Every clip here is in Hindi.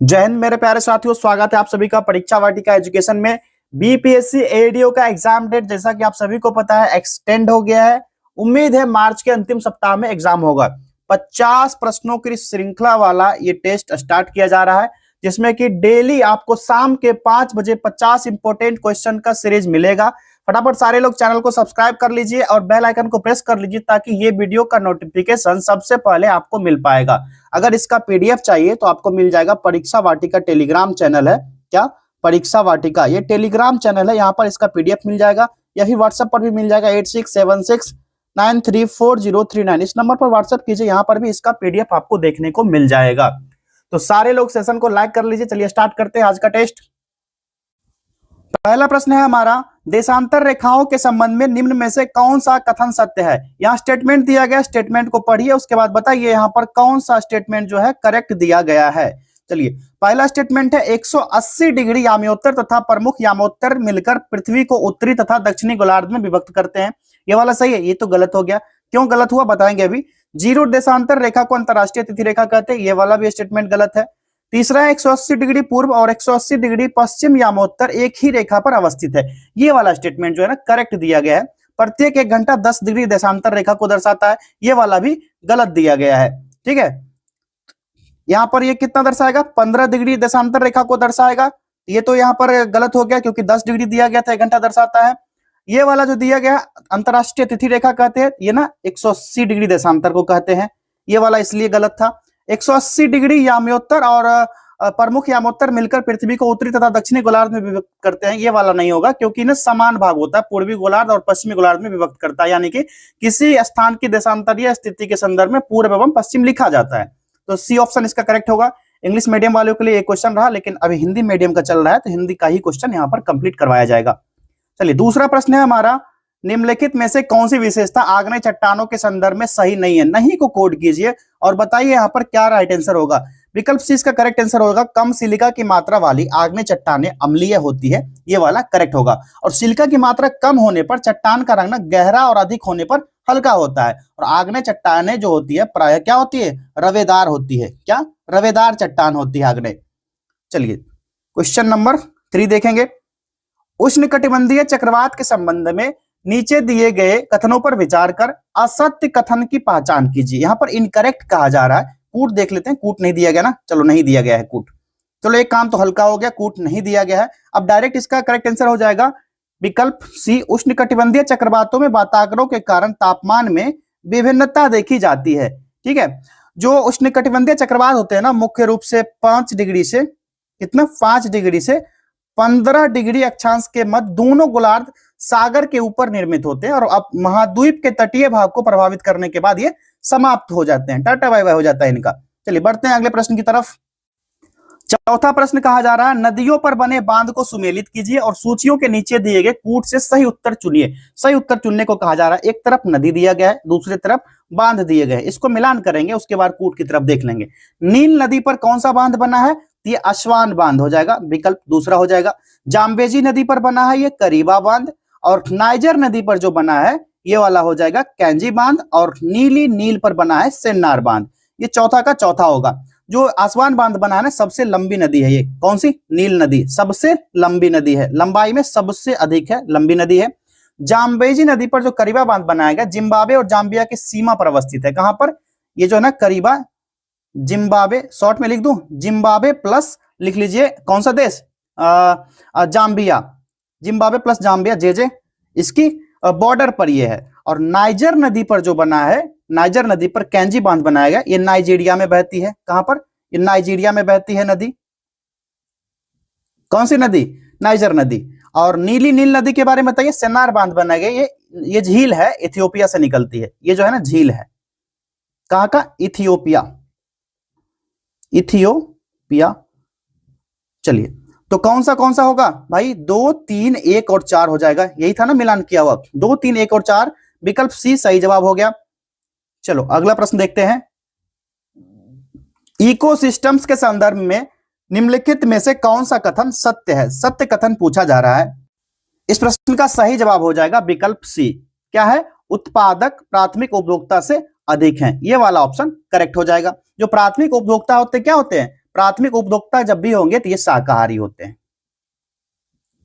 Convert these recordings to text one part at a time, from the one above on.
जय हिंद मेरे प्यारे साथियों, स्वागत है आप सभी का परीक्षा वाटिका एजुकेशन में। बीपीएससी एडीओ का एग्जाम डेट जैसा कि आप सभी को पता है एक्सटेंड हो गया है। उम्मीद है मार्च के अंतिम सप्ताह में एग्जाम होगा। 50 प्रश्नों की श्रृंखला वाला ये टेस्ट स्टार्ट किया जा रहा है, जिसमें कि डेली आपको शाम के 5 बजे 50 इंपोर्टेंट क्वेश्चन का सीरीज मिलेगा। फटाफट सारे लोग चैनल को सब्सक्राइब कर लीजिए और बेल आइकन को प्रेस कर लीजिए ताकि ये वीडियो का नोटिफिकेशन सबसे पहले आपको मिल पाएगा। अगर इसका पीडीएफ चाहिए तो आपको मिल जाएगा। परीक्षा वाटिका टेलीग्राम चैनल है, क्या परीक्षा वाटिका ये टेलीग्राम चैनल है, यहाँ पर इसका पीडीएफ मिल जाएगा या फिर व्हाट्सएप पर भी मिल जाएगा। 8676934039 इस नंबर पर व्हाट्सएप कीजिए, यहाँ पर भी इसका पीडीएफ आपको देखने को मिल जाएगा। तो सारे लोग सेशन को लाइक कर लीजिए। चलिए स्टार्ट करते हैं आज का टेस्ट। पहला प्रश्न है हमारा, देशांतर रेखाओं के संबंध में निम्न में से कौन सा कथन सत्य है। यहाँ स्टेटमेंट दिया गया, स्टेटमेंट को पढ़िए, उसके बाद बताइए यहाँ पर कौन सा स्टेटमेंट जो है करेक्ट दिया गया है। चलिए पहला स्टेटमेंट है 180 डिग्री याम्योत्तर तथा प्रमुख यामोत्तर मिलकर पृथ्वी को उत्तरी तथा दक्षिणी गोलार्ध में विभक्त करते हैं। ये वाला सही है, ये तो गलत हो गया। क्यों गलत हुआ बताएंगे अभी। जीरो देशांतर रेखा को अंतरराष्ट्रीय तिथि रेखा कहते हैं, ये वाला भी स्टेटमेंट गलत है। तीसरा है 180 डिग्री पूर्व और 180 डिग्री पश्चिम यामोत्तर एक ही रेखा पर अवस्थित है, ये वाला स्टेटमेंट जो है ना करेक्ट दिया गया है। प्रत्येक 1 घंटा 10 डिग्री देशांतर रेखा को दर्शाता है, ये वाला भी गलत दिया गया है। ठीक है, यहां पर ये कितना दर्शाएगा, 15 डिग्री देशांतर रेखा को दर्शाएगा। ये तो यहाँ पर गलत हो गया क्योंकि 10 डिग्री दिया गया था, 1 घंटा दर्शाता है। ये वाला जो दिया गया अंतरराष्ट्रीय तिथि रेखा कहते हैं, ये ना 180 डिग्री देशांतर को कहते हैं, ये वाला इसलिए गलत था। 180 डिग्री याम्योत्तर और प्रमुख यामोत्तर मिलकर पृथ्वी को उत्तरी तथा दक्षिणी गोलार्ध में विभक्त करते हैं, ये वाला नहीं होगा क्योंकि इन्हें समान भाग होता है, पूर्वी गोलार्ध और पश्चिमी गोलार्ध में विभक्त करता है, यानी कि किसी स्थान की देशांतरीय स्थिति के संदर्भ में पूर्व एवं पश्चिम लिखा जाता है। तो सी ऑप्शन इसका करेक्ट होगा। इंग्लिश मीडियम वालों के लिए एक क्वेश्चन रहा, लेकिन अभी हिंदी मीडियम का चल रहा है तो हिंदी का ही क्वेश्चन यहाँ पर कंप्लीट करवाया जाएगा। चलिए दूसरा प्रश्न है हमारा, निम्नलिखित में से कौन सी विशेषता आग्नेय चट्टानों के संदर्भ में सही नहीं है। नहीं को कोड कीजिए और बताइए यहाँ पर क्या राइट आंसर होगा। विकल्प सी इसका करेक्ट आंसर होगा, कम सिलिका की मात्रा वाली आग्नेय चट्टानें अम्लीय होती है, ये वाला करेक्ट होगा। और सिलिका की मात्रा कम होने पर चट्टान का रंग ना गहरा और अधिक होने पर हल्का होता है। और आग्नेय चट्टानें जो होती है प्राय क्या होती है, रवेदार होती है। क्या रवेदार चट्टान होती है आग्नेय। चलिए क्वेश्चन नंबर 3 देखेंगे। उष्णकटिबंधीय चक्रवात के संबंध में नीचे दिए गए कथनों पर विचार कर असत्य कथन की पहचान कीजिए। यहां पर इनकरेक्ट कहा जा रहा है, कूट देख लेते हैं। कूट नहीं दिया गया ना, चलो नहीं दिया गया है कूट। चलो एक काम तो हल्का हो गया, कूट नहीं दिया गया है। अब डायरेक्ट इसका करेक्ट आंसर हो जाएगा विकल्प सी, उष्णकटिबंधीय चक्रवातों में वातावरणों के कारण तापमान में विभिन्नता देखी जाती है। ठीक है, जो उष्णकटिबंधीय चक्रवात होते हैं ना, मुख्य रूप से 5 डिग्री से कितना 5 डिग्री से 15 डिग्री अक्षांश के मध्य दोनों गोलार्ध सागर के ऊपर निर्मित होते हैं और अब महाद्वीप के तटीय भाग को प्रभावित करने के बाद ये समाप्त हो जाते हैं, टाटा बाय बाय हो जाता है इनका। चलिए बढ़ते हैं अगले प्रश्न की तरफ। चौथा प्रश्न कहा जा रहा है, नदियों पर बने बांध को सुमेलित कीजिए और सूचियों के नीचे दिए गए कूट से सही उत्तर चुनिए। सही उत्तर चुनने को कहा जा रहा है। एक तरफ नदी दिया गया है, दूसरी तरफ बांध दिए गए, इसको मिलान करेंगे, उसके बाद कूट की तरफ देख लेंगे। नील नदी पर कौन सा बांध बना है, ये अश्वान बांध हो जाएगा, विकल्प दूसरा हो जाएगा। जाम्बेजी नदी पर बना है ये करीबा बांध, और नाइजर नदी पर जो बना है ये वाला हो जाएगा कैंजी बांध, और नीली नील पर बना है सेन्नार बांध। ये चौथा का चौथा होगा। जो आसवान बांध बना है ना, सबसे लंबी नदी है ये, कौन सी, नील नदी सबसे लंबी नदी है, लंबाई में सबसे अधिक है, लंबी नदी है। जाम्बेजी नदी पर जो करीबा बांध बनाया गया जिम्बाब्वे और जाम्बिया की सीमा पर अवस्थित है। कहां पर, ये जो है ना करीबा जिम्बाब्वे, शॉर्ट में लिख दूं जिम्बाब्वे प्लस लिख लीजिए कौन सा देश, जाम्बिया, जिम्बाब्वे प्लस जाम्बिया जे इसकी बॉर्डर पर ये है। और नाइजर नदी पर जो बना है, नाइजर नदी पर कैंजी बांध बनाया गया, ये नाइजीरिया में बहती है। कहां पर, ये नाइजीरिया में बहती है नदी। कौन सी नदी, नाइजर नदी। और नीली नील नदी के बारे में बताइए, सेन्नार बांध बनाया गया, ये झील है, इथियोपिया से निकलती है, ये जो है ना झील है, कहां का, इथियोपिया, इथियोपिया। चलिए तो कौन सा होगा भाई, 2, 3, 1 और 4 हो जाएगा, यही था ना मिलान किया हुआ, 2, 3, 1 और 4, विकल्प सी सही जवाब हो गया। चलो अगला प्रश्न देखते हैं। इकोसिस्टम्स के संदर्भ में निम्नलिखित में से कौन सा कथन सत्य है। सत्य कथन पूछा जा रहा है। इस प्रश्न का सही जवाब हो जाएगा विकल्प सी, क्या है, उत्पादक प्राथमिक उपभोक्ता से अधिक हैं, ये वाला ऑप्शन करेक्ट हो जाएगा। जो प्राथमिक उपभोक्ता होते क्या होते हैं, प्राथमिक उपभोक्ता जब भी होंगे तो ये शाकाहारी होते हैं।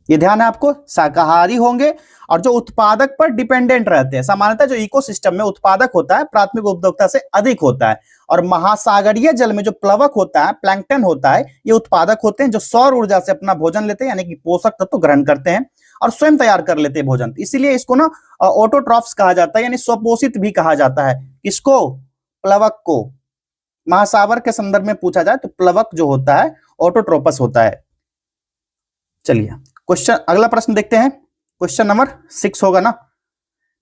ये ध्यान है आपको, शाकाहारी होंगे और जो उत्पादक पर डिपेंडेंट रहते हैं। सामान्यतः जो इकोसिस्टम में उत्पादक होता है प्राथमिक उपभोक्ता से अधिक होता है, और महासागरीय जल में जो प्लवक होता है, प्लैंकटन होता है, ये उत्पादक होते हैं जो सौर ऊर्जा से अपना भोजन लेते हैं, यानी कि पोषक तत्व ग्रहण करते हैं और स्वयं तैयार कर लेते हैं भोजन। इसीलिए इसको ना ऑटोट्रॉफ्स कहा जाता है, यानी स्वपोषित भी कहा जाता है। किसको? प्लवक को। महासागर के संदर्भ में पूछा जाए तो प्लवक जो होता है ऑटोट्रोपस होता है। चलिए क्वेश्चन, अगला प्रश्न देखते हैं। क्वेश्चन नंबर 6 होगा ना।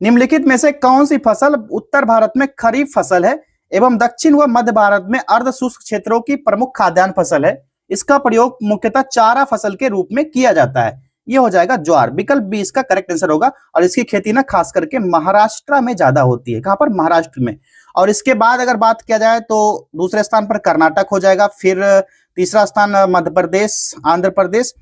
निम्नलिखित में से कौन सी फसल उत्तर भारत में खरीफ फसल है एवं दक्षिण व मध्य भारत में अर्ध शुष्क क्षेत्रों की प्रमुख खाद्यान्न फसल है? इसका प्रयोग मुख्यतः चारा फसल के रूप में किया जाता है। यह हो जाएगा ज्वार। विकल्प बी इसका करेक्ट आंसर होगा। और इसकी खेती ना खास करके महाराष्ट्र में ज्यादा होती है। कहां पर? महाराष्ट्र में। और इसके बाद अगर बात किया जाए तो दूसरे स्थान पर कर्नाटक हो जाएगा, फिर तीसरा स्थान मध्य प्रदेश, आंध्र प्रदेश,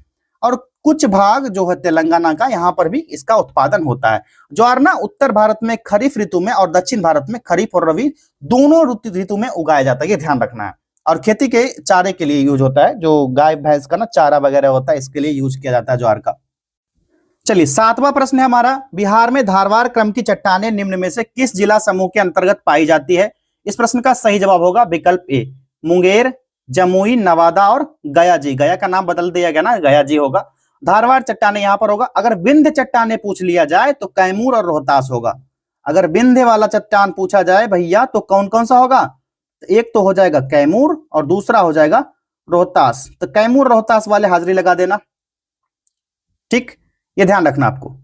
और कुछ भाग जो है तेलंगाना का, यहां पर भी इसका उत्पादन होता है। ज्वार ना उत्तर भारत में खरीफ ऋतु में और दक्षिण भारत में खरीफ और रबी दोनों ऋतु में उगाया जाता है, ये ध्यान रखना है। और खेती के चारे के लिए यूज होता है, जो गाय भैंस का ना चारा वगैरह होता है, इसके लिए यूज किया जाता है ज्वार का। चलिए 7वां प्रश्न है हमारा। बिहार में धारवाड़ क्रम की चट्टानें निम्न में से किस जिला समूह के अंतर्गत पाई जाती है? इस प्रश्न का सही जवाब होगा विकल्प ए, मुंगेर, जमुई, नवादा और गया जी। गया का नाम बदल दिया गया ना, गया जी होगा। धारवाड़ चट्टाने यहां पर होगा। अगर विंध्य चट्टाने पूछ लिया जाए तो कैमूर और रोहतास होगा। अगर विंध्य वाला चट्टान पूछा जाए भैया तो कौन कौन सा होगा? तो एक तो हो जाएगा कैमूर और दूसरा हो जाएगा रोहतास। तो कैमूर रोहतास वाले हाजिरी लगा देना, ठीक, ये ध्यान रखना आपको।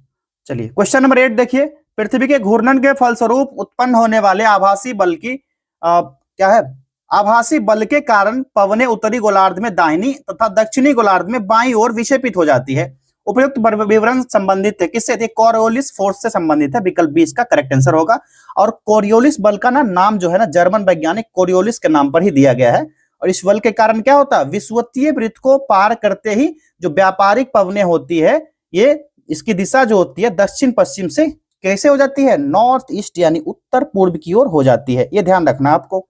चलिए क्वेश्चन नंबर 8 देखिए। पृथ्वी के घूर्णन के फलस्वरूप उत्पन्न होने वाले आभासी बल की क्या है? आभासी बल के कारण पवनें उत्तरी गोलार्ध में दाहिनी तथा दक्षिणी गोलार्ध में बाईं ओर विक्षेपित हो जाती है। उपयुक्त विवरण संबंधित है किससे? कोरियोलिस फोर्स से संबंधित है। विकल्प बी इसका करेक्ट आंसर होगा। और कोरियोलिस बल का नाम जो है ना जर्मन वैज्ञानिक कोरियोलिस के नाम पर ही दिया गया है। और इस बल के कारण क्या होता है? विषुवतीय वृत्त को पार करते ही जो व्यापारिक पवनें होती है, ये इसकी दिशा जो होती है दक्षिण पश्चिम से कैसे हो जाती है? नॉर्थ ईस्ट, यानी उत्तर पूर्व की ओर हो जाती है। ये ध्यान रखना आपको।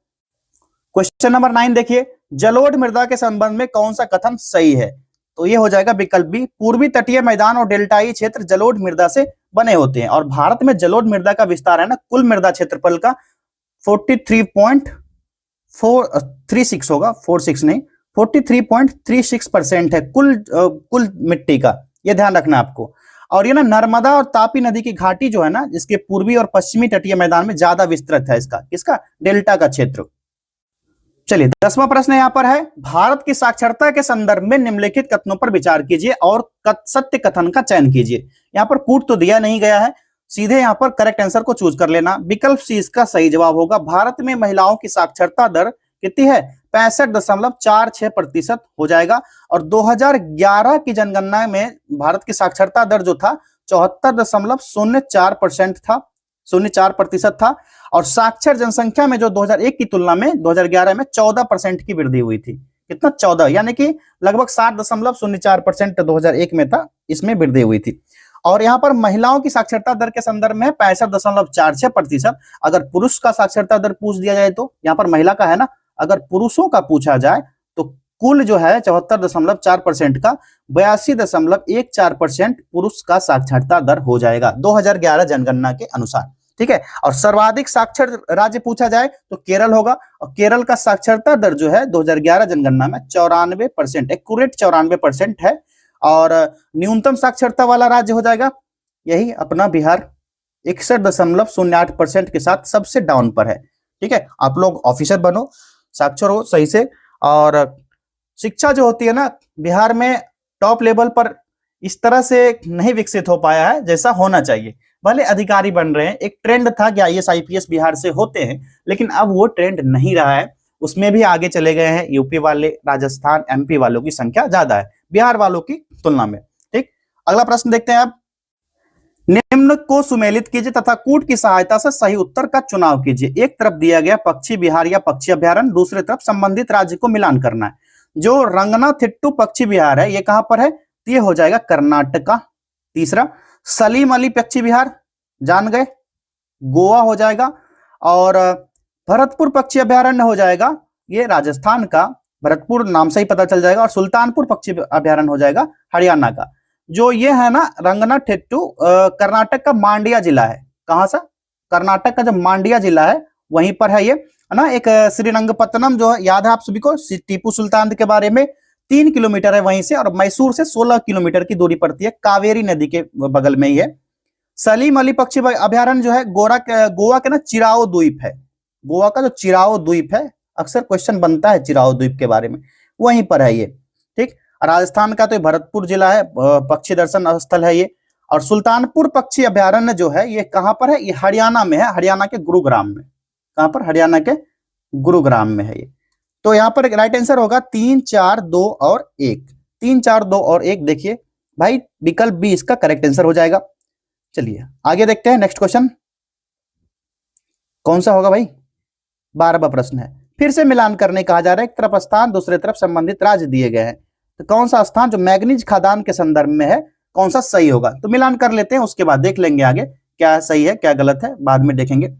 क्वेश्चन नंबर 9 देखिए। जलोढ़ मृदा के संबंध में कौन सा कथन सही है? तो ये हो जाएगा विकल्प बी, पूर्वी तटीय मैदान और डेल्टाई क्षेत्र जलोढ़ मृदा से बने होते हैं। और भारत में जलोढ़ मृदा का विस्तार है ना कुल मृदा क्षेत्रफल का 43.436 होगा, 46 नहीं, 43.36% है कुल मिट्टी का। ये ध्यान रखना आपको। और ये ना नर्मदा और तापी नदी की घाटी जो है ना, जिसके पूर्वी और पश्चिमी तटीय मैदान में ज्यादा विस्तृत है इसका डेल्टा का क्षेत्र। चलिए 10वां प्रश्न यहाँ पर है। भारत की साक्षरता के संदर्भ में निम्नलिखित कथनों पर विचार कीजिए और सत्य कथन का चयन कीजिए। यहाँ पर कूट तो दिया नहीं गया है, सीधे यहाँ पर करेक्ट आंसर को चूज कर लेना। विकल्प सी इसका सही जवाब होगा। भारत में महिलाओं की साक्षरता दर कितनी है? 65.46% हो जाएगा। और 2011 की जनगणना में भारत की साक्षरता दर जो था 74.04% था, 04% था। और साक्षर जनसंख्या में जो 2001 की तुलना में 2011 में 14% की वृद्धि हुई थी। कितना? 14, यानी कि लगभग 60.04% 2001 में था, इसमें वृद्धि हुई थी। और यहाँ पर महिलाओं की साक्षरता दर के संदर्भ में 65.46%। अगर पुरुष का साक्षरता दर पूछ दिया जाए तो यहाँ पर महिला का है ना, अगर पुरुषों का पूछा जाए तो कुल जो है 74.4% का 82.14% पुरुष का साक्षरता दर हो जाएगा 2011 जनगणना के अनुसार, ठीक है। और सर्वाधिक साक्षर राज्य पूछा जाए तो केरल होगा। और केरल का साक्षरता दर जो है 2011 जनगणना में 94%, एक्यूरेट 94% है। और न्यूनतम साक्षरता वाला राज्य हो जाएगा यही अपना बिहार, 61.08% के साथ सबसे डाउन पर है, ठीक है। आप लोग ऑफिसर बनो, साक्षर हो सही से। और शिक्षा जो होती है ना बिहार में टॉप लेवल पर इस तरह से नहीं विकसित हो पाया है जैसा होना चाहिए। भले अधिकारी बन रहे हैं, एक ट्रेंड था कि IAS IPS बिहार से होते हैं, लेकिन अब वो ट्रेंड नहीं रहा है। उसमें भी आगे चले गए हैं यूपी वाले, राजस्थान, MP वालों की संख्या ज्यादा है बिहार वालों की तुलना में, ठीक। अगला प्रश्न देखते हैं आप। निम्न को सुमेलित कीजिए तथा कूट की सहायता से सही उत्तर का चुनाव कीजिए। एक तरफ दिया गया पक्षी विहार या पक्षी अभ्यारण्य, दूसरी तरफ संबंधित राज्य को मिलान करना है। जो रंगनाथिट्टू पक्षी विहार है ये कहां पर है? तो ये हो जाएगा कर्नाटका। तीसरा सलीम अली पक्षी विहार, जान गए, गोवा हो जाएगा। और भरतपुर पक्षी अभ्यारण्य हो जाएगा ये राजस्थान का, भरतपुर नाम से ही पता चल जाएगा। और सुल्तानपुर पक्षी अभ्यारण्य हो जाएगा हरियाणा का। जो ये है ना रंगनाथिट्टू कर्नाटक का मांड्या जिला है। कहां सा? कर्नाटक का जो मांड्या जिला है वहीं पर है ये, है ना। एक श्रीरंगपत्तनम जो है, याद है आप सभी को टीपू सुल्तान के बारे में, 3 किलोमीटर है वहीं से। और मैसूर से 16 किलोमीटर की दूरी पड़ती है, कावेरी नदी के बगल में ही है। सलीम अली पक्षी अभ्यारण्य जो है गोवा के ना चिराओ द्वीप है। गोवा का जो चिराओ द्वीप है, अक्सर क्वेश्चन बनता है चिराओ द्वीप के बारे में, वहीं पर है ये। ठीक, राजस्थान का तो भरतपुर जिला है, पक्षी दर्शन स्थल है ये। और सुल्तानपुर पक्षी अभ्यारण्य जो है ये कहां पर है? ये हरियाणा में है, हरियाणा के गुरुग्राम में। कहां पर? हरियाणा के गुरुग्राम में है ये। तो यहां पर राइट आंसर होगा 3, 4, 2 और 1। 3, 4, 2 और 1 देखिए भाई, विकल्प बी इसका करेक्ट आंसर हो जाएगा। चलिए आगे देखते हैं नेक्स्ट क्वेश्चन कौन सा होगा भाई। 12वां प्रश्न है, फिर से मिलान करने कहा जा रहा है। एक तरफ स्थान, दूसरे तरफ संबंधित राज्य दिए गए हैं, तो कौन सा स्थान जो मैग्नीज खदान के संदर्भ में है, कौन सा सही होगा? तो मिलान कर लेते हैं, उसके बाद देख लेंगे आगे क्या सही है क्या गलत है, बाद में देखेंगे।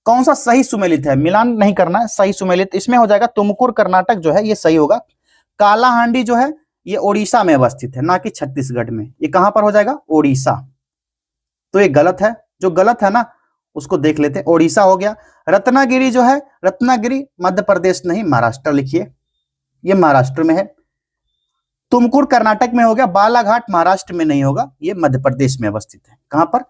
कौन सा सही सुमेलित है, मिलान नहीं करना है, सही सुमेलित इसमें हो जाएगा तुमकुर कर्नाटक जो है ये सही होगा। कालाहांडी जो है ये ओडिशा में अवस्थित है, ना कि छत्तीसगढ़ में। ये कहां पर हो जाएगा? ओडिशा। तो ये गलत है, जो गलत है ना उसको देख लेते हैं। ओडिशा हो गया। रत्नागिरी जो है, रत्नागिरी मध्य प्रदेश नहीं महाराष्ट्र लिखिए, ये महाराष्ट्र में है। तुमकुर कर्नाटक में हो गया। बालाघाट महाराष्ट्र में नहीं होगा, ये मध्य प्रदेश में अवस्थित है। कहां पर?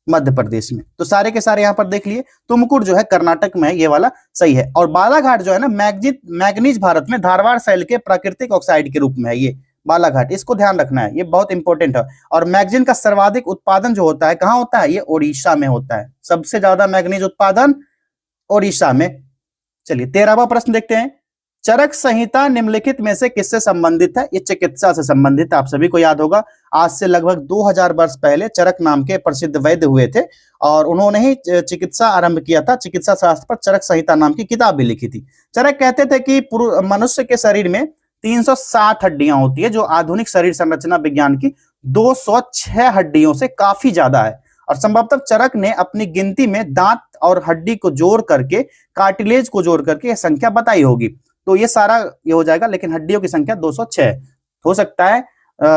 मध्य प्रदेश में। तो सारे के सारे यहां पर देख लिए। तुमकुर जो है कर्नाटक में है, ये वाला सही है। और बालाघाट जो है ना मैग्नीज भारत में धारवाड़ शैल के प्राकृतिक ऑक्साइड के रूप में है ये बालाघाट, इसको ध्यान रखना है, ये बहुत इंपॉर्टेंट है। और मैग्नीज का सर्वाधिक उत्पादन जो होता है कहां होता है? ये ओडिशा में होता है, सबसे ज्यादा मैग्नीज उत्पादन ओडिशा में। चलिए 13वां प्रश्न देखते हैं। चरक संहिता निम्नलिखित में से किससे संबंधित है? ये चिकित्सा से संबंधित है। आप सभी को याद होगा आज से लगभग 2000 वर्ष पहले चरक नाम के प्रसिद्ध वैद्य हुए थे और उन्होंने ही चिकित्सा आरंभ किया था। चिकित्सा शास्त्र पर चरक संहिता नाम की किताब भी लिखी थी। चरक कहते थे कि मनुष्य के शरीर में 360 हड्डियां होती है, जो आधुनिक शरीर संरचना विज्ञान की 206 हड्डियों से काफी ज्यादा है। और संभवतः चरक ने अपनी गिनती में दांत और हड्डी को जोड़ करके, कार्टिलेज को जोड़ करके यह संख्या बताई होगी। तो ये सारा ये हो जाएगा, लेकिन हड्डियों की संख्या 206 हो सकता है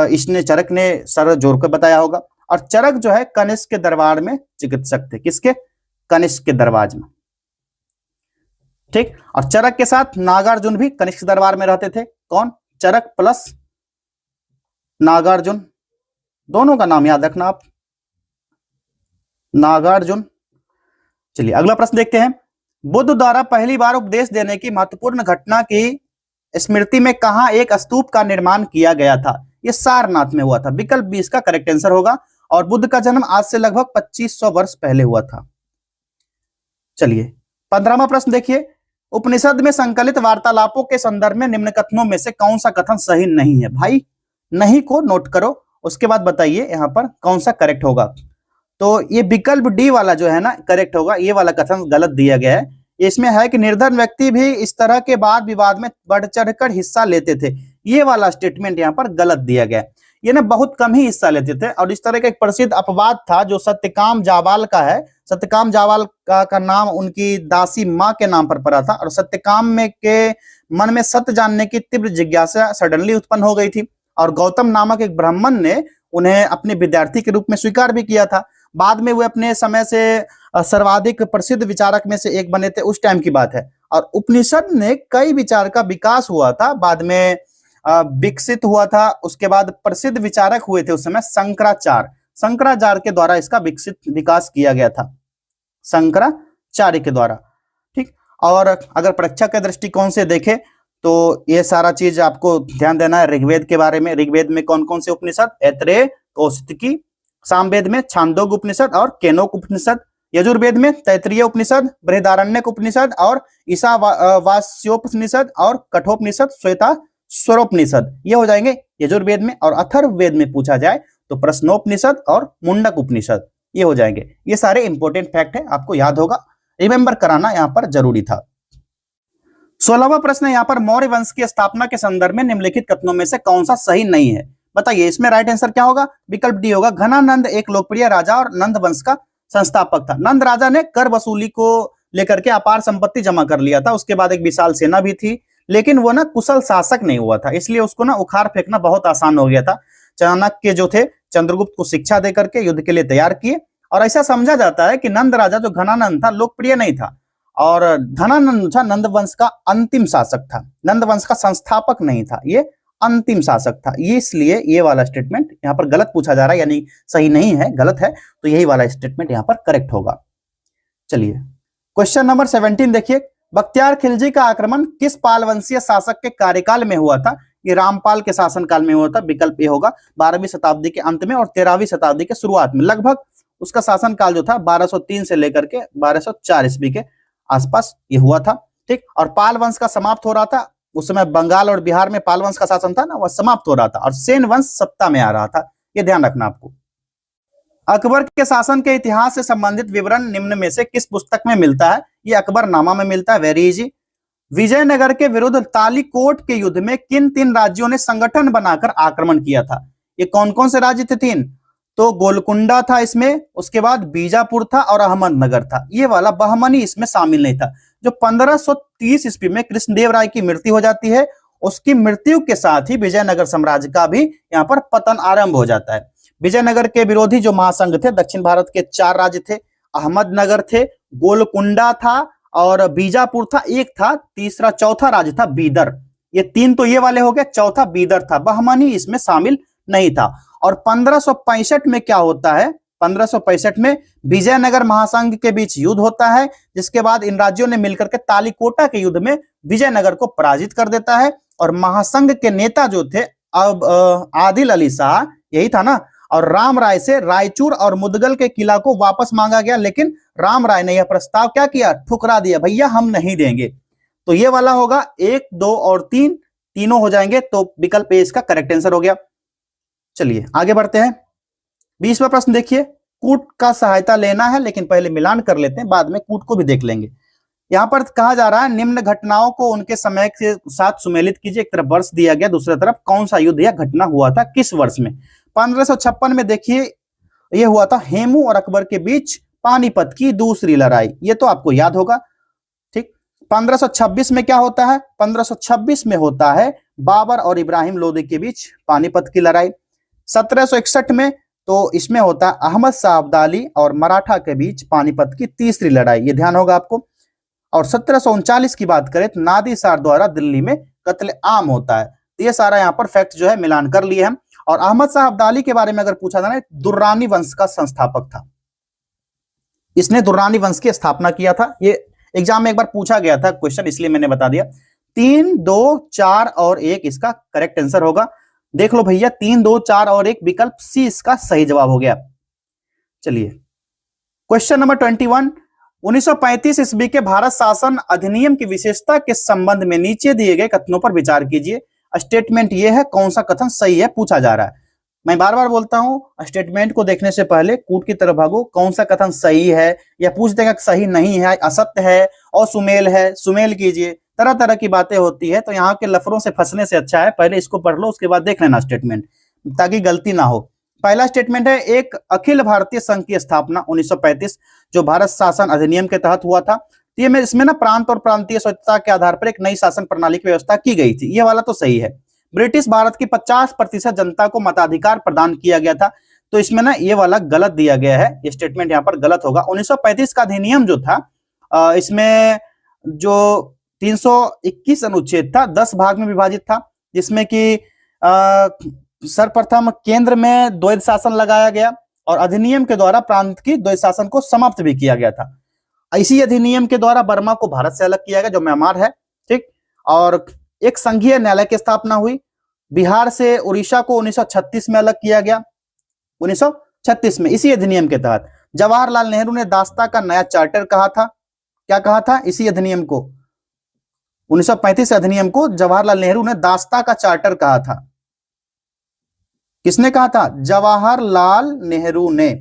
इसने चरक ने सारा जोड़ कर बताया होगा। और चरक जो है कनिष्क के दरबार में चिकित्सक थे। किसके? कनिष्क के दरबार में। ठीक, और चरक के साथ नागार्जुन भी कनिष्क दरबार में रहते थे। कौन? चरक प्लस नागार्जुन, दोनों का नाम याद रखना आप, नागार्जुन। चलिए अगला प्रश्न देखते हैं। बुद्ध द्वारा पहली बार उपदेश देने की महत्वपूर्ण घटना की स्मृति में कहां एक स्तूप का निर्माण किया गया था? यह सारनाथ में हुआ था। विकल्प बी इसका करेक्ट आंसर होगा। और बुद्ध का जन्म आज से लगभग 2500 वर्ष पहले हुआ था। चलिए 15वां प्रश्न देखिए। उपनिषद में संकलित वार्तालापों के संदर्भ में निम्न कथनों में से कौन सा कथन सही नहीं है? भाई नहीं को नोट करो, उसके बाद बताइए यहां पर कौन सा करेक्ट होगा। तो ये विकल्प डी वाला जो है ना करेक्ट होगा, ये वाला कथन गलत दिया गया है। इसमें है कि निर्धन व्यक्ति भी इस तरह के वाद विवाद में बढ़ चढ़कर हिस्सा लेते थे, ये वाला स्टेटमेंट यहाँ पर गलत दिया गया है। ये ना बहुत कम ही हिस्सा लेते थे। और इस तरह का एक प्रसिद्ध अपवाद था जो सत्यकाम जावाल का है। सत्यकाम जावाल का नाम उनकी दासी माँ के नाम पर पड़ा था। और सत्यकाम में के मन में सत्य जानने की तीव्र जिज्ञासा सडनली उत्पन्न हो गई थी। और गौतम नामक एक ब्राह्मण ने उन्हें अपने विद्यार्थी के रूप में स्वीकार भी किया था। बाद में वे अपने समय से सर्वाधिक प्रसिद्ध विचारक में से एक बने थे, उस टाइम की बात है। और उपनिषद ने कई विचार का विकास हुआ था, बाद में विकसित हुआ था। उसके बाद प्रसिद्ध विचारक हुए थे उस समय शंकराचार्य के द्वारा इसका विकास किया गया था, शंकराचार्य के द्वारा। ठीक, और अगर परीक्षा के दृष्टिकोण से देखें तो ये सारा चीज आपको ध्यान देना है। ऋग्वेद के बारे में, ऋग्वेद में कौन कौन से उपनिषद? ऐत्रेय, कौशिकी। सामवेद में छांदोग्य उपनिषद और केनोक उपनिषद। यजुर्वेद में तैत्तिरीय उपनिषद, बृहदारण्यक उपनिषद और ईशावास्योपनिषद और कठोपनिषद, श्वेताश्वरोपनिषद, ये हो जाएंगे यजुर्वेद में। और अथर्ववेद में पूछा जाए तो प्रश्नोपनिषद और मुंडक उपनिषद, ये हो जाएंगे। ये सारे इंपॉर्टेंट फैक्ट है, आपको याद होगा, रिमेंबर कराना यहाँ पर जरूरी था। 16वां प्रश्न है यहाँ पर, मौर्य वंश की स्थापना के संदर्भ में निम्नलिखित कथनों में से कौन सा सही नहीं है? बताइए इसमें राइट आंसर क्या होगा? विकल्प डी होगा। घनानंद एक लोकप्रिय राजा और नंद वंश का संस्थापक था। नंद राजा ने कर वसूली को लेकर के अपार संपत्ति जमा कर लिया था। उसके बाद एक विशाल सेना भी थी, लेकिन वो ना कुशल शासक नहीं हुआ था, इसलिए उसको ना उखाड़ फेंकना बहुत आसान हो गया था। चाणक्य जो थे चंद्रगुप्त को शिक्षा देकर के युद्ध के लिए तैयार किए, और ऐसा समझा जाता है कि नंद राजा जो घनानंद था लोकप्रिय नहीं था, और धनानंद था नंद वंश का अंतिम शासक था, नंद वंश का संस्थापक नहीं था, ये अंतिम शासक था। ये इसलिए ये वाला स्टेटमेंट यहाँ पर गलत पूछा जा रहा है, यानी सही नहीं है, गलत है, तो यही वाला स्टेटमेंट यहाँ पर करेक्ट होगा। चलिए क्वेश्चन नंबर 17 देखिए, बख्तियार खिलजी का आक्रमण किस पाल वंशीय शासक के कार्यकाल में हुआ था? ये रामपाल के शासनकाल में हुआ था, विकल्प ए होगा 12वीं शताब्दी के अंत में और 13वीं शताब्दी के शुरुआत में। लगभग उसका शासनकाल जो था 1203 से लेकर के 1204 ईस्वी के आसपास ये हुआ था, ठीक। और पाल वंश का समाप्त हो रहा था, उस समय बंगाल और बिहार में पाल वंश का शासन था ना, वह समाप्त हो रहा था और सेन वंश सत्ता में आ रहा था, ये ध्यान रखना आपको। अकबर के शासन के इतिहास से संबंधित विवरण निम्न में से किस पुस्तक में मिलता है? ये अकबरनामा में मिलता है, वेरी इजी। विजयनगर के विरुद्ध तालीकोट के युद्ध में किन 3 राज्यों ने संगठन बनाकर आक्रमण किया था? ये कौन कौन से राज्य थे 3? तो गोलकुंडा था इसमें, उसके बाद बीजापुर था और अहमदनगर था। ये वाला बहमनी इसमें शामिल नहीं था। जो 1530 ईस्वी में कृष्णदेव राय की मृत्यु हो जाती है, उसकी मृत्यु के साथ ही विजयनगर साम्राज्य का भी यहाँ पर पतन आरंभ हो जाता है। विजयनगर के विरोधी जो महासंघ थे, दक्षिण भारत के 4 राज्य थे, अहमदनगर थे, गोलकुंडा था और बीजापुर था, एक था तीसरा चौथा राज्य था बीदर। ये 3 तो ये वाले हो गए, चौथा बीदर था, बहमनी इसमें शामिल नहीं था। और 1565 में क्या होता है? 1565 में विजयनगर महासंघ के बीच युद्ध होता है, जिसके बाद इन राज्यों ने मिलकर के तालीकोटा के युद्ध में विजयनगर को पराजित कर देता है। और महासंघ के नेता जो थे अब आदिल अली शाह, यही था ना, और राम राय से रायचूर और मुदगल के किला को वापस मांगा गया, लेकिन राम राय ने यह प्रस्ताव क्या किया? ठुकरा दिया, भैया हम नहीं देंगे। तो ये वाला होगा 1, 2 और 3, तीनों हो जाएंगे, तो विकल्प ए इसका करेक्ट आंसर हो गया। चलिए आगे बढ़ते हैं। 20वां प्रश्न देखिए, कूट का सहायता लेना है, लेकिन पहले मिलान कर लेते हैं, बाद में कूट को भी देख लेंगे। यहां पर कहा जा रहा है निम्न घटनाओं को उनके समय के साथ सुमेलित कीजिए। एक तरफ वर्ष दिया गया, दूसरी तरफ कौन सा युद्ध या घटना हुआ था, किस वर्ष में। 1556 में देखिए यह हुआ था हेमू और अकबर के बीच पानीपत की दूसरी लड़ाई, ये तो आपको याद होगा, ठीक। 1526 में क्या होता है? 1526 में होता है बाबर और इब्राहिम लोदी के बीच पानीपत की लड़ाई। 1761 में तो इसमें होता है अहमद शाह अब्दाली और मराठा के बीच पानीपत की तीसरी लड़ाई, ये ध्यान होगा आपको। और 1739 की बात करें तो नादिर द्वारा दिल्ली में कत्ले आम होता है। ये सारा यहाँ पर फैक्ट जो है मिलान कर लिए हम। और अहमद शाह अब्दाली के बारे में अगर पूछा जाए, दुर्रानी वंश का संस्थापक था, इसने दुर्रानी वंश की स्थापना किया था। ये एग्जाम में एक बार पूछा गया था क्वेश्चन, इसलिए मैंने बता दिया। 3, 2, 4 और 1 इसका करेक्ट आंसर होगा। देख लो भैया, 3, 2, 4 और 1, विकल्प सी इसका सही जवाब हो गया। चलिए क्वेश्चन नंबर 21, 1935 ईस्वी के भारत शासन अधिनियम की विशेषता के संबंध में नीचे दिए गए कथनों पर विचार कीजिए। स्टेटमेंट ये है, कौन सा कथन सही है पूछा जा रहा है। मैं बार बार बोलता हूं, स्टेटमेंट को देखने से पहले कूट की तरफ भागो, कौन सा कथन सही है, या पूछ देगा सही नहीं है, असत्य है और सुमेल है, सुमेल कीजिए। तरह तरह की बातें होती है, तो यहाँ के लफड़ों से फंसने से अच्छा है पहले इसको पढ़ लो, उसके बाद देख लेना स्टेटमेंट, ताकि गलती ना हो। पहला स्टेटमेंट है, एक अखिल भारतीय संघ की स्थापना 1935 जो भारत शासन अधिनियम के तहत हुआ था। तो ये इसमें ना प्रांत और प्रांतीय स्वतंत्रता के आधार पर एक नई शासन प्रणाली की व्यवस्था की गई थी, ये वाला तो सही है। ब्रिटिश भारत की 50% जनता को मताधिकार प्रदान किया गया था, तो इसमें ना ये वाला गलत दिया गया है, ये स्टेटमेंट यहाँ पर गलत होगा। 1935 का अधिनियम जो था, इसमें जो 321 अनुच्छेद था 10 भाग में विभाजित था, जिसमें कि सर्वप्रथम केंद्र में द्वैध शासन लगाया गया और अधिनियम के द्वारा प्रांत की द्वैध शासन को समाप्त भी किया गया था। इसी अधिनियम के द्वारा बर्मा को भारत से अलग किया गया जो म्यांमार है, ठीक। और एक संघीय न्यायालय की स्थापना हुई। बिहार से उड़ीसा को 1936 में अलग किया गया, 1936 में इसी अधिनियम के तहत। जवाहरलाल नेहरू ने दास्ता का नया चार्टर कहा था, क्या कहा था? इसी अधिनियम को, 1935 अधिनियम को जवाहरलाल नेहरू ने दास्ता का चार्टर कहा था। किसने कहा था? जवाहरलाल नेहरू ने।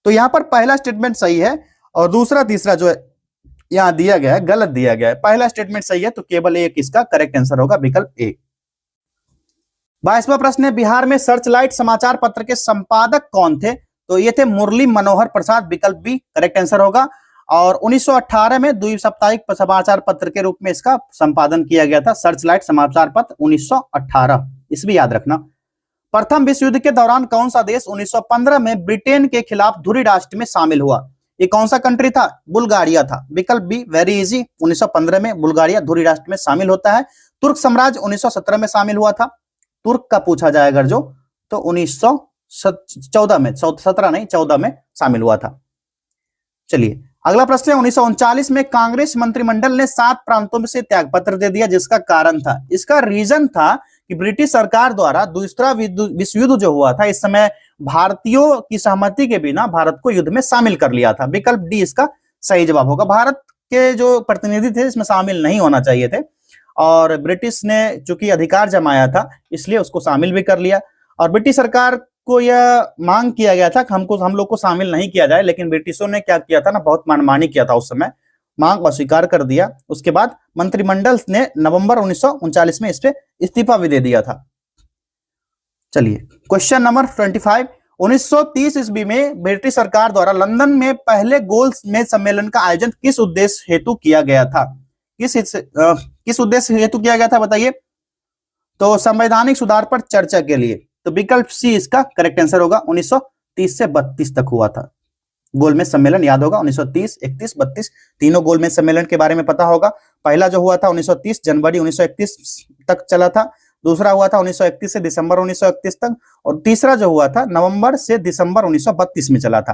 तो यहां पर पहला स्टेटमेंट सही है और दूसरा तीसरा जो है यहां दिया गया है गलत दिया गया है। पहला स्टेटमेंट सही है, तो केवल एक इसका करेक्ट आंसर होगा, विकल्प ए। 22वां प्रश्न है, बिहार में सर्चलाइट समाचार पत्र के संपादक कौन थे? तो ये थे मुरली मनोहर प्रसाद, विकल्प बी करेक्ट आंसर होगा। और 1918 में द्वीप साप्ताहिक समाचार पत्र के रूप में इसका संपादन किया गया था, सर्चलाइट समाचार पत्र 1918, इस भी याद रखना। प्रथम विश्व युद्ध के दौरान कौन सा देश 1915 में ब्रिटेन के खिलाफ धुरी राष्ट्र में शामिल हुआ? ये कौन सा कंट्री था? बुल्गारिया था। विकल्प बी वेरी इजी, 1915 में बुल्गारिया धुरी राष्ट्र में शामिल होता है। तुर्क साम्राज्य 1917 में शामिल हुआ था। तुर्क का पूछा जाए अगर जो, तो 1914 में, 17 नहीं 14 में शामिल हुआ था। चलिए अगला प्रश्न है, 1939 में कांग्रेस मंत्रिमंडल ने 7 प्रांतों में से त्यागपत्र दे दिया, जिसका कारण था, इसका रीजन था कि ब्रिटिश सरकार द्वारा दूसरा विश्व युद्ध जो हुआ था, इस समय भारतीयों की सहमति के बिना भारत को युद्ध में शामिल कर लिया था। विकल्प डी इसका सही जवाब होगा। भारत के जो प्रतिनिधि थे इसमें शामिल नहीं होना चाहिए थे, और ब्रिटिश ने चूंकि अधिकार जमाया था इसलिए उसको शामिल भी कर लिया। और ब्रिटिश सरकार को यह मांग किया गया था कि हम लोग को शामिल नहीं किया जाए, लेकिन ब्रिटिशों ने क्या किया था ना, बहुत मनमानी किया था उस समय, मांग अस्वीकार कर दिया। उसके बाद मंत्रिमंडल ने नवंबर 1939 में इस पे इस्तीफा भी दे दिया था। चलिए क्वेश्चन नंबर 25, 1930 ईस्वी में ब्रिटिश सरकार द्वारा लंदन में पहले गोलमेज सम्मेलन का आयोजन किस उद्देश्य हेतु किया गया था? किस उद्देश्य हेतु किया गया था बताइए? तो संवैधानिक सुधार पर चर्चा के लिए। तो विकल्प सी इसका करेक्ट आंसर होगा। 1930 से 32 तक हुआ था गोलमेज सम्मेलन, याद होगा 1930, 31, 32 तीनों गोलमेज सम्मेलन के बारे में पता होगा। पहला जो हुआ था 1930 जनवरी 1931 तक चला था, दूसरा हुआ था 1931 से दिसंबर 1931 तक, और तीसरा जो हुआ था नवंबर से दिसंबर 1932 में चला था।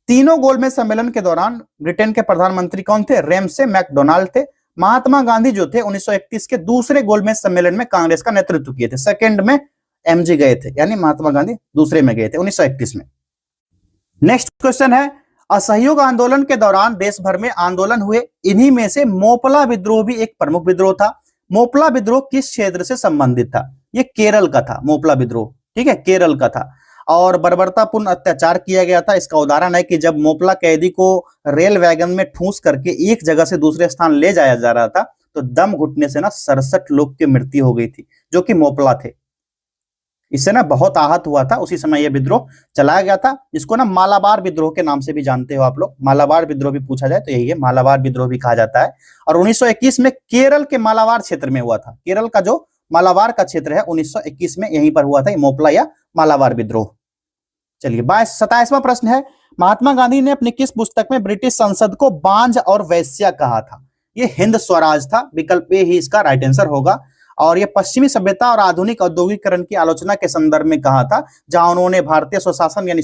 तीनों गोलमेज सम्मेलन के दौरान ब्रिटेन के प्रधानमंत्री कौन थे? रेमसे मैकडोनाल्ड थे। महात्मा गांधी जो थे 1931 के दूसरे गोलमेज सम्मेलन में कांग्रेस का नेतृत्व किए थे, सेकंड में एमजी गए थे, यानी महात्मा गांधी दूसरे में गए थे 1931 में। नेक्स्ट क्वेश्चन है, असहयोग आंदोलन के दौरान देश भर में आंदोलन हुए, इन्हीं में से मोपला विद्रोह भी एक प्रमुख विद्रोह था। मोपला विद्रोह किस क्षेत्र से संबंधित था? ये केरल का था मोपला विद्रोह, ठीक है, केरल का था। और बर्बरतापूर्ण अत्याचार किया गया था। इसका उदाहरण है कि जब मोपला कैदी को रेल वैगन में ठूंस करके एक जगह से दूसरे स्थान ले जाया जा रहा था, तो दम घुटने से ना 67 लोग की मृत्यु हो गई थी, जो कि मोपला थे। इससे ना बहुत आहत हुआ था, उसी समय यह विद्रोह चलाया गया था। इसको ना मालाबार विद्रोह के नाम से भी जानते हो आप लोग, मालाबार विद्रोह भी पूछा जाए तो यही है, मालाबार विद्रोह भी कहा जाता है। और 1921 में केरल के मालाबार क्षेत्र में हुआ था। केरल का जो मालाबार का क्षेत्र है 1921 में यहीं पर हुआ था मोपला या मालाबार विद्रोह। चलिए 27वां प्रश्न है, महात्मा गांधी ने अपनी किस पुस्तक में ब्रिटिश संसद को बांझ और वैश्या कहा था? ये हिंद स्वराज था। विकल्प ए ही इसका राइट आंसर होगा। और यह पश्चिमी सभ्यता और आधुनिक औद्योगिकरण की आलोचना के संदर्भ में कहा था, जहां उन्होंने भारतीय स्वशासन यानी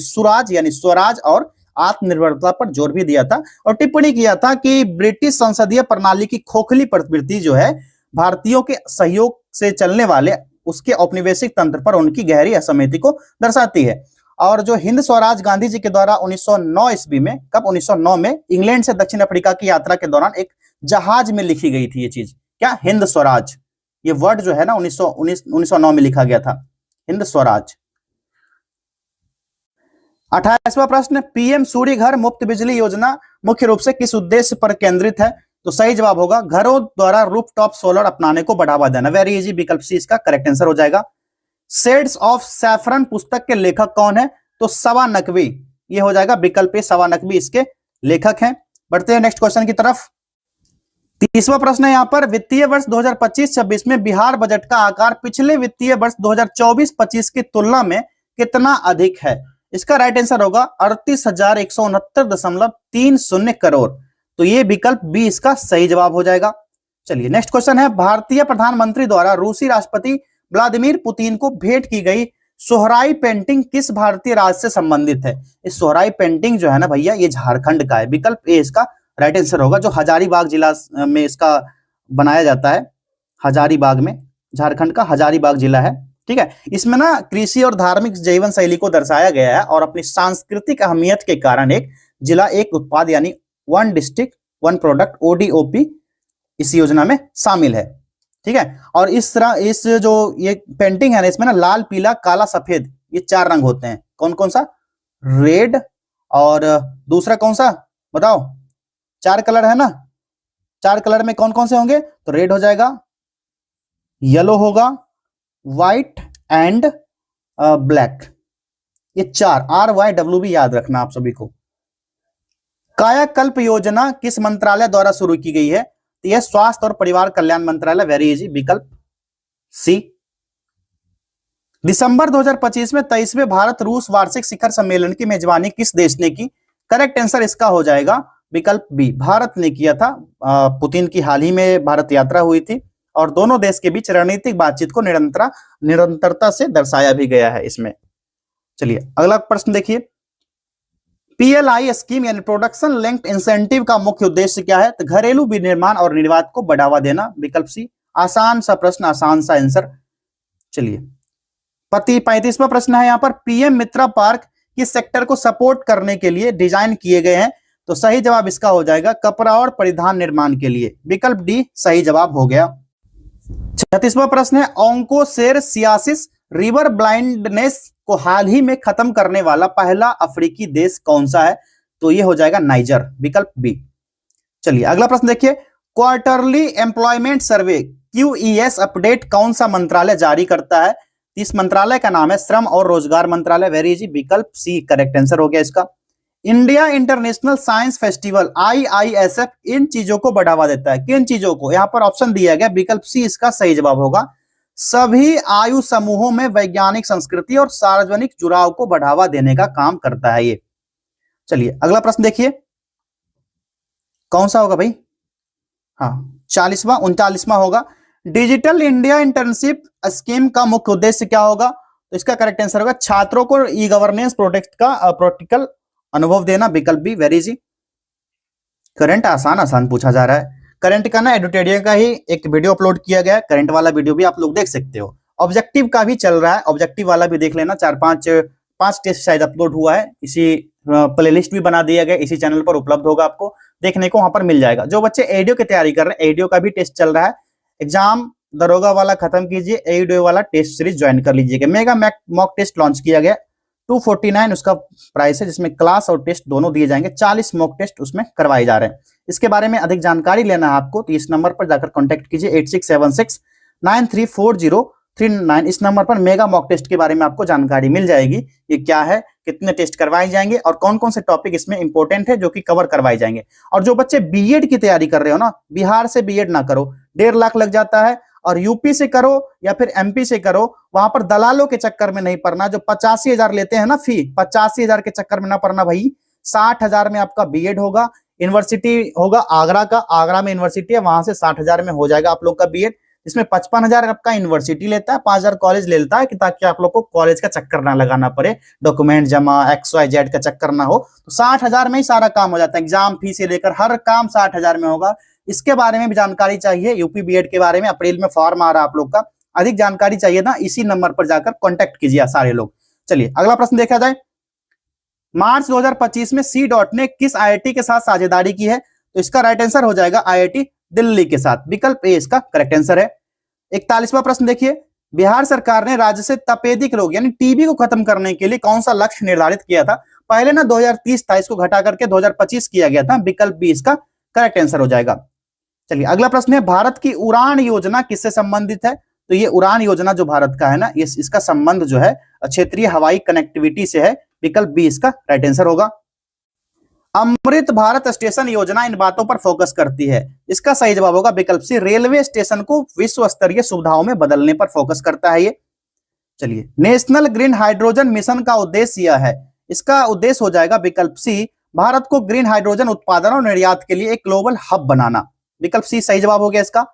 स्वराज और आत्मनिर्भरता पर जोर भी दिया था, और टिप्पणी किया था कि ब्रिटिश संसदीय प्रणाली की खोखली प्रवृत्ति जो है भारतीयों के सहयोग से चलने वाले उसके औपनिवेशिक तंत्र पर उनकी गहरी असहमति को दर्शाती है। और जो हिंद स्वराज गांधी जी के द्वारा 1909 ईस्वी में, कब 1909 में इंग्लैंड से दक्षिण अफ्रीका की यात्रा के दौरान एक जहाज में लिखी गई थी ये चीज, क्या? हिंद स्वराज, ये वर्ड जो है ना 1909 में लिखा गया था, हिंद स्वराज। 28वां प्रश्न, पीएम सूर्य घर मुफ्त बिजली योजना मुख्य रूप से किस उद्देश्य पर केंद्रित है? तो सही जवाब होगा घरों द्वारा रूफटॉप सोलर अपनाने को बढ़ावा देना। वेरी इजी, विकल्प सी इसका करेक्ट आंसर हो जाएगा। शेड्स ऑफ सैफरन पुस्तक के लेखक कौन है? तो सवा नकवी, ये हो जाएगा विकल्प ए, सवा नकवी इसके लेखक हैं। बढ़ते हैं नेक्स्ट क्वेश्चन की तरफ। 30वां प्रश्न है यहाँ पर, वित्तीय वर्ष 2025-26 में बिहार बजट का आकार पिछले वित्तीय वर्ष 2024-25 की तुलना में कितना अधिक है? इसका राइट आंसर होगा 38,169.30 करोड़। तो ये विकल्प बी इसका सही जवाब हो जाएगा। चलिए नेक्स्ट क्वेश्चन है, भारतीय प्रधानमंत्री द्वारा रूसी राष्ट्रपति व्लादिमीर पुतिन को भेंट की गई सोहराई पेंटिंग किस भारतीय राज्य से संबंधित है? इस सोहराई पेंटिंग जो है ना भैया, ये झारखंड का है। विकल्प ए इसका राइट आंसर होगा, जो हजारीबाग जिला में इसका बनाया जाता है। हजारीबाग में, झारखंड का हजारीबाग जिला है, ठीक है। इसमें ना कृषि और धार्मिक जीवन शैली को दर्शाया गया है, और अपनी सांस्कृतिक अहमियत के कारण एक जिला एक उत्पाद यानी one district one product ODOP इस योजना में शामिल है, ठीक है। और इस तरह इस जो ये पेंटिंग है ना, इसमें ना लाल, पीला, काला, सफेद, ये 4 रंग होते हैं। कौन कौन सा? रेड, और दूसरा कौन सा बताओ? 4 कलर है ना, 4 कलर में कौन कौन से होंगे? तो रेड हो जाएगा, येलो होगा, व्हाइट एंड ब्लैक। ये 4 RYW भी याद रखना आप सभी को। कायाकल्प योजना किस मंत्रालय द्वारा शुरू की गई है? तो यह स्वास्थ्य और परिवार कल्याण मंत्रालय, वेरी इजी, विकल्प सी। दिसंबर 2025 में 23वें भारत रूस वार्षिक शिखर सम्मेलन की मेजबानी किस देश ने की? करेक्ट आंसर इसका हो जाएगा विकल्प बी, भारत ने किया था। पुतिन की हाल ही में भारत यात्रा हुई थी और दोनों देश के बीच रणनीतिक बातचीत को निरंतरता से दर्शाया भी गया है इसमें। चलिए अगला प्रश्न देखिए, पीएलआई स्कीम यानी प्रोडक्शन लिंक्ड इंसेंटिव का मुख्य उद्देश्य क्या है? तो घरेलू विनिर्माण और निर्यात को बढ़ावा देना, विकल्प सी। आसान सा प्रश्न, आसान सा आंसर। चलिए 35वां प्रश्न है यहाँ पर, पीएम मित्रा पार्क किस सेक्टर को सपोर्ट करने के लिए डिजाइन किए गए हैं? तो सही जवाब इसका हो जाएगा कपड़ा और परिधान निर्माण के लिए, विकल्प डी सही जवाब हो गया। 36वां प्रश्न है, ऑन्कोसेरसियासिस रिवर ब्लाइंडनेस को हाल ही में खत्म करने वाला पहला अफ्रीकी देश कौन सा है? तो ये हो जाएगा नाइजर, विकल्प बी। चलिए अगला प्रश्न देखिए, क्वार्टरली एम्प्लॉयमेंट सर्वे QES अपडेट कौन सा मंत्रालय जारी करता है? इस मंत्रालय का नाम है श्रम और रोजगार मंत्रालय, वेरी इजी, विकल्प सी करेक्ट आंसर हो गया इसका। India international science festival IISF इन चीजों को बढ़ावा देता है, किन चीजों को? यहां पर ऑप्शन दिया गया, विकल्प सी इसका सही जवाब होगा। सभी आयु समूहों में वैज्ञानिक संस्कृति और सार्वजनिक जुड़ाव को बढ़ावा देने का काम करता है ये। चलिए अगला प्रश्न देखिए, कौन सा होगा भाई? हाँ 39वां होगा, डिजिटल इंडिया इंटर्नशिप स्कीम का मुख्य उद्देश्य क्या होगा? तो इसका करेक्ट आंसर होगा छात्रों को ई गवर्नेंस प्रोडक्ट का प्रैक्टिकल अनुभव देना, विकल्प बी, वेरी इजी। करंट आसान पूछा जा रहा है। करंट का ना एडुटेरिया का ही एक वीडियो अपलोड किया गया है, करंट वाला वीडियो भी आप लोग देख सकते हो। ऑब्जेक्टिव का भी चल रहा है, ऑब्जेक्टिव वाला भी देख लेना, 4-5 टेस्ट शायद अपलोड हुआ है, इसी प्लेलिस्ट भी बना दिया गया, इसी चैनल पर उपलब्ध होगा, आपको देखने को वहां पर मिल जाएगा। जो बच्चे एडीओ की तैयारी कर रहे हैं, एडीओ का भी टेस्ट चल रहा है, एग्जाम दरोगा वाला खत्म कीजिए, एडीओ वाला टेस्ट सीरीज ज्वाइन कर लीजिएगा। मेगा मॉक टेस्ट लॉन्च किया गया, 249 उसका प्राइस है, जिसमें क्लास और टेस्ट दोनों दिए जाएंगे, 40 मॉक टेस्ट उसमें करवाए जा रहे हैं। इसके बारे में अधिक जानकारी लेना है आपको तो इस नंबर पर जाकर कांटेक्ट कीजिए, 8676934039। इस नंबर पर मेगा मॉक टेस्ट के बारे में आपको जानकारी मिल जाएगी, ये क्या है, कितने टेस्ट करवाए जाएंगे और कौन कौन से टॉपिक इसमें इंपॉर्टेंट है जो कि कवर करवाए जाएंगे। और जो बच्चे बीएड की तैयारी कर रहे हो ना, बिहार से बीएड ना करो, 1.5 लाख लग जाता है, और यूपी से करो या फिर एमपी से करो, वहां पर दलालों के चक्कर में नहीं पड़ना, जो 85,000 लेते हैं ना फी, 85,000 के चक्कर में ना पड़ना भाई। 60,000 में आपका बीएड होगा, यूनिवर्सिटी होगा आगरा का, आगरा में यूनिवर्सिटी है, वहां से 60,000 में हो जाएगा आप लोग का बीएड। इसमें 55,000 आपका यूनिवर्सिटी लेता है, 5,000 कॉलेज लेता है, कि ताकि आप लोग को कॉलेज का चक्कर ना लगाना पड़े, डॉक्यूमेंट जमा XYZ का चक्कर ना हो। तो 60,000 में ही सारा काम हो जाता है, एग्जाम फी से लेकर हर काम 60,000 में होगा। इसके बारे में भी जानकारी चाहिए, यूपी बीएड के बारे में अप्रैल में फॉर्म आ रहा है आप लोग का, अधिक जानकारी चाहिए ना, इसी नंबर पर जाकर कॉन्टेक्ट कीजिए सारे लोग। चलिए अगला प्रश्न देखा जाए, मार्च 2025 में C.DOT ने किस IIT के साथ साझेदारी की है? तो इसका राइट आंसर हो जाएगा IIT दिल्ली के साथ, विकल्प ए इसका करेक्ट आंसर है। 41वां प्रश्न देखिए, बिहार सरकार ने राज्य से तपेदिक रोग यानी टीबी को खत्म करने के लिए कौन सा लक्ष्य निर्धारित किया था? पहले ना 2030 था, इसको घटा करके 2025 किया गया था, विकल्प बी इसका करेक्ट आंसर हो जाएगा। चलिए अगला प्रश्न है, भारत की उड़ान योजना किससे संबंधित है? तो ये उड़ान योजना जो भारत का है ना, इसका संबंध जो है क्षेत्रीय हवाई कनेक्टिविटी से है, विकल्प बी इसका राइट आंसर होगा। अमृत भारत स्टेशन योजना इन बातों पर फोकस करती है, इसका सही जवाब होगा विकल्प सी, रेलवे स्टेशन को विश्व स्तरीय सुविधाओं में बदलने पर फोकस करता है ये। चलिए, नेशनल ग्रीन हाइड्रोजन मिशन का उद्देश्य यह है, इसका उद्देश्य हो जाएगा विकल्प सी, भारत को ग्रीन हाइड्रोजन उत्पादन और निर्यात के लिए एक ग्लोबल हब बनाना, विकल्प सी सही जवाब हो गया इसका।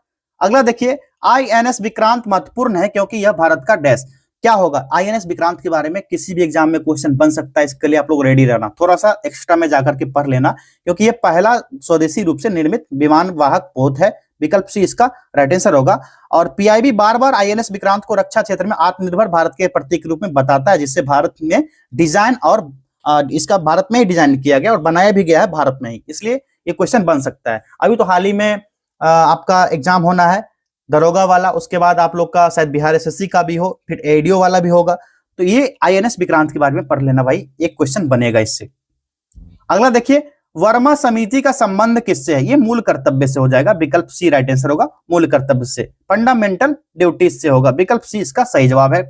अगला देखिए, INS विक्रांत महत्वपूर्ण है क्योंकि यह भारत का डैश, क्या होगा? INS विक्रांत के बारे में किसी भी एग्जाम में क्वेश्चन बन सकता है, इसके लिए आप लोग रेडी रहना, थोड़ा सा एक्स्ट्रा में जाकर के पढ़ लेना, क्योंकि यह पहला स्वदेशी रूप से निर्मित विमान वाहक पोत है, विकल्प सी इसका राइट आंसर होगा। और PIB बार बार INS विक्रांत को रक्षा क्षेत्र में आत्मनिर्भर भारत के प्रतीक के रूप में बताता है, जिससे भारत में डिजाइन और इसका भारत में ही डिजाइन किया गया और बनाया भी गया है भारत में ही, इसलिए ये क्वेश्चन बन सकता है। अभी तो हाल ही में आपका एग्जाम होना है दरोगा वाला, उसके बाद आप लोग का शायद बिहार SSC का भी हो, फिर ADO वाला भी होगा, तो ये INS विक्रांत के बारे में पढ़ लेना भाई, एक क्वेश्चन बनेगा इससे। अगला देखिए, वर्मा समिति का संबंध किससे है? ये मूल कर्तव्य से हो जाएगा, विकल्प सी राइट आंसर होगा, मूल कर्तव्य से, फंडामेंटल ड्यूटीज से होगा, विकल्प सी इसका सही जवाब है।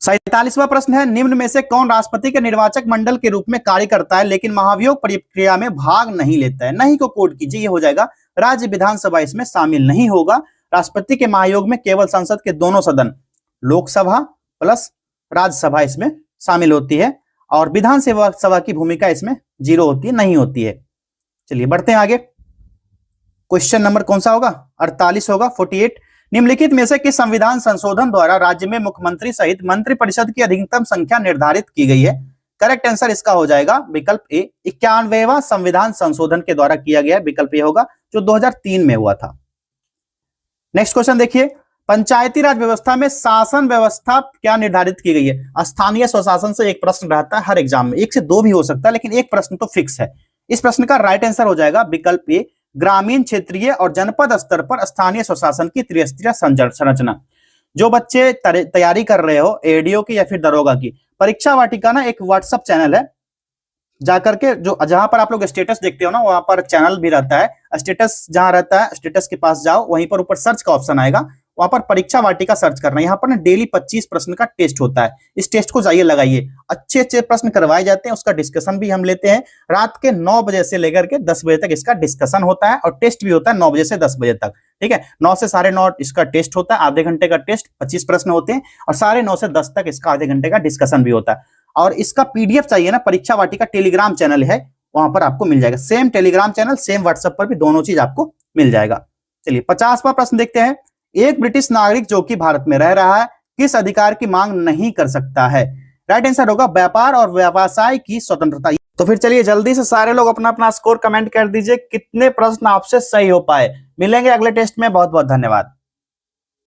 47वां प्रश्न है, निम्न में से कौन राष्ट्रपति के निर्वाचक मंडल के रूप में कार्य करता है लेकिन महाभियोग प्रक्रिया में भाग नहीं लेता है? नहीं को कोड कीजिए, ये हो जाएगा राज्य विधानसभा इसमें शामिल नहीं होगा। राष्ट्रपति के महायोग में केवल संसद के दोनों सदन, लोकसभा प्लस राज्यसभा इसमें शामिल होती है और विधानसभा की भूमिका इसमें 0 होती है, नहीं होती है। चलिए बढ़ते हैं आगे। क्वेश्चन नंबर कौन सा होगा? 48 होगा, 48। निम्नलिखित में से किस संविधान संशोधन द्वारा राज्य में मुख्यमंत्री सहित मंत्रिपरिषद की अधिकतम संख्या निर्धारित की गई है? करेक्ट आंसर इसका हो जाएगा विकल्प ए, 91वां संविधान संशोधन के द्वारा किया गया। विकल्प ए होगा, जो 2003 में हुआ था। नेक्स्ट क्वेश्चन देखिए, पंचायती राज व्यवस्था में शासन व्यवस्था क्या निर्धारित की गई है? स्थानीय स्वशासन से एक प्रश्न रहता है हर एग्जाम में, 1 से 2 भी हो सकता है लेकिन एक प्रश्न तो फिक्स है। इस प्रश्न का राइट आंसर हो जाएगा विकल्प ए, ग्रामीण, क्षेत्रीय और जनपद स्तर पर स्थानीय स्वशासन की त्रिस्तरीय संरचना। जो बच्चे तैयारी कर रहे हो एडीओ की या फिर दरोगा की, परीक्षा वाटिका ना एक व्हाट्सएप चैनल है, जाकर के जो जहां पर आप लोग स्टेटस देखते हो ना, वहां पर चैनल भी रहता है। स्टेटस जहां रहता है, स्टेटस के पास जाओ, वहीं पर ऊपर सर्च का ऑप्शन आएगा, वहां पर परीक्षा वाटिका सर्च करना। यहाँ पर ना डेली 25 प्रश्न का टेस्ट होता है। इस टेस्ट को जाइए लगाइए, अच्छे अच्छे प्रश्न करवाए जाते हैं, उसका डिस्कशन भी हम लेते हैं। रात के 9 बजे से लेकर के 10 बजे तक इसका डिस्कशन होता है और टेस्ट भी होता है 9 बजे से 10 बजे तक। ठीक है, 9 से 9:30 इसका टेस्ट होता है, आधे घंटे का टेस्ट, 25 प्रश्न होते हैं और 9:30 से 10 तक इसका आधे घंटे का डिस्कशन भी होता है। और इसका पीडीएफ चाहिए ना, परीक्षा वाटिका टेलीग्राम चैनल है, वहां पर आपको मिल जाएगा। Same Telegram channel, same WhatsApp पर भी दोनों चीज आपको मिल जाएगा। चलिए 50वां प्रश्न देखते हैं, एक ब्रिटिश नागरिक जो कि भारत में रह रहा है किस अधिकार की मांग नहीं कर सकता है? राइट आंसर होगा व्यापार और व्यवसाय की स्वतंत्रता। तो फिर चलिए जल्दी से सारे लोग अपना अपना स्कोर कमेंट कर दीजिए, कितने प्रश्न आपसे सही हो पाए। मिलेंगे अगले टेस्ट में, बहुत बहुत धन्यवाद।